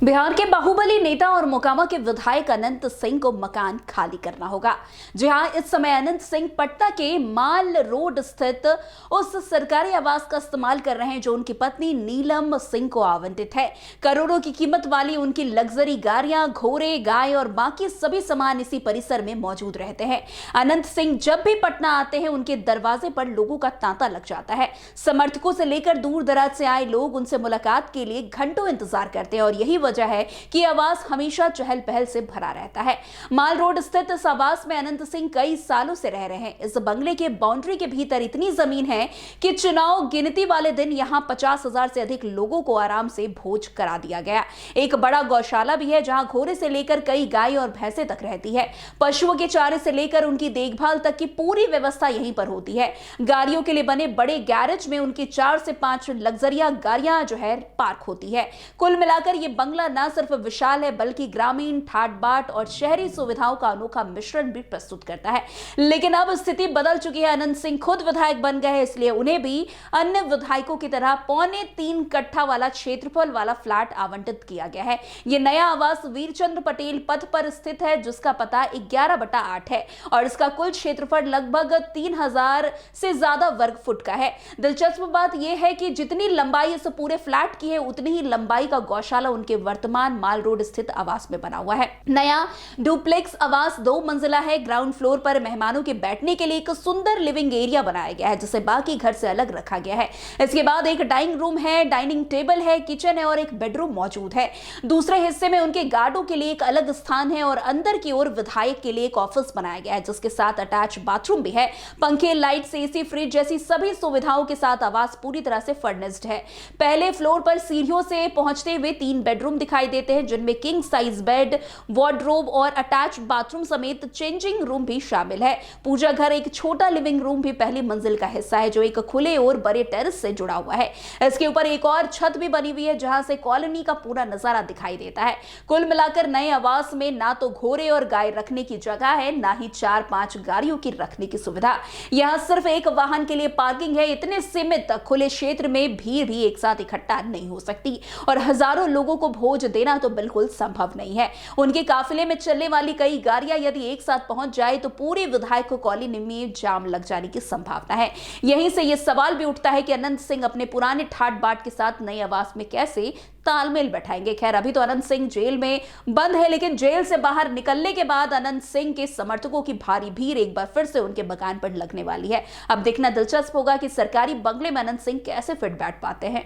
बिहार के बाहुबली नेता और मोकामा के विधायक अनंत सिंह को मकान खाली करना होगा। जी हां, इस समय अनंत सिंह पटना के माल रोड स्थित उस सरकारी आवास का इस्तेमाल कर रहे हैं जो उनकी पत्नी नीलम सिंह को आवंटित है। करोड़ों की कीमत वाली उनकी लग्जरी गाड़ियां, घोड़े, गाय और बाकी सभी सामान इसी परिसर में मौजूद रहते हैं। अनंत सिंह जब भी पटना आते हैं उनके दरवाजे पर लोगों का तांता लग जाता है। समर्थकों से लेकर दूर दराज से आए लोग उनसे मुलाकात के लिए घंटों इंतजार करते हैं और यही वजह है कि आवास हमेशा चहल पहल से भरा रहता है। माल रोड स्थित इस आवास में अनंत सिंह कई सालों से रह रहे हैं। इस बंगले के बाउंड्री के भीतर इतनी जमीन है कि चुनाव गिनती वाले दिन यहां 50,000 से अधिक लोगों को आराम से भोज करा दिया गया। एक बड़ा गौशाला भी है जहां घोड़े से लेकर कई गाय और भैंसे तक रहती है। पशुओं के चारे से लेकर उनकी देखभाल तक की पूरी व्यवस्था यहीं पर होती है। गाड़ियों के लिए बने बड़े गैरेज में उनकी 4 से 5 लग्जरिया गाड़ियां जो है पार्क होती है। कुल मिलाकर यह बंगला न सिर्फ विशाल है बल्कि ग्रामीण, ठाट बाट और शहरी सुविधाओं का अनोखा मिश्रण भी प्रस्तुत करता है। लेकिन अब स्थिति बदल चुकी है। अनंत सिंह खुद विधायक बन गए हैं, इसलिए उन्हें भी अन्य विधायकों की तरह 3.25 कट्ठा वाला क्षेत्रफल वाला फ्लैट आवंटित किया गया है। यह नया आवास वीरचंद्र पटेल पथ पर स्थित है जिसका पता 11/8 है और इसका कुल क्षेत्रफल लगभग 3,000 से ज्यादा वर्ग फुट का है। दिलचस्प बात यह है कि जितनी लंबाई इस पूरे फ्लैट की है उतनी ही लंबाई का गौशाला उनके वर्तमान माल रोड स्थित आवास में बना हुआ है। नया डुप्लेक्स आवास 2 मंजिला है। ग्राउंड फ्लोर पर मेहमानों के बैठने के लिए एक सुंदर लिविंग एरिया बनाया गया है जिसे बाकी घर से अलग रखा गया है। इसके बाद एक डाइनिंग रूम है, डाइनिंग टेबल है, किचन है और एक बेडरूम मौजूद है। दूसरे हिस्से में उनके गार्डों के लिए एक अलग स्थान है और अंदर की ओर विधायक के लिए एक ऑफिस बनाया गया है जिसके साथ अटैच बाथरूम भी है। पंखे, लाइट्स, एसी, फ्रिज जैसी सभी सुविधाओं के साथ आवास पूरी तरह से फर्निश्ड है। पहले फ्लोर पर सीढ़ियों से पहुंचते हुए 3 बेडरूम दिखाई देते हैं जिनमें किंग साइज बेड, वार्डरोब और अटैच बाथरूम समेत चेंजिंग रूम भी शामिल है। पूजा घर एक छोटा लिविंग रूम भी पहली मंजिल का हिस्सा है जो एक खुले और बड़े टेरेस से जुड़ा हुआ है। इसके ऊपर एक और छत भी बनी हुई है जहां से कॉलोनी का पूरा नजारा दिखाई देता है। कुल मिलाकर नए आवास में ना तो घोड़े और गाय रखने की जगह है, ना ही 4-5 गाड़ियों की रखने की सुविधा। यहां सिर्फ एक वाहन के लिए पार्किंग है। इतने सीमित खुले क्षेत्र में भीड़ भी एक साथ इकट्ठा नहीं हो सकती और हजारों लोगों को भोज देना तो बिल्कुल संभव नहीं है। उनके काफिले में चलने वाली कई गाड़ियां यदि एक साथ पहुंच जाए तो पूरे विधायक कॉलोनी में जाम लग जाने की संभावना है। यहीं से यह सवाल भी उठता है कि अनंत सिंह अपने पुराने ठाट बाट के साथ नए आवास में कैसे तालमेल बैठाएंगे। खैर, अभी तो अनंत सिंह जेल में बंद है, लेकिन जेल से बाहर निकलने के बाद अनंत सिंह के समर्थकों की भारी भीड़ एक बार फिर से उनके मकान पर लगने वाली है। अब देखना दिलचस्प होगा कि सरकारी बंगले में अनंत सिंह कैसे फिट बैठ पाते हैं।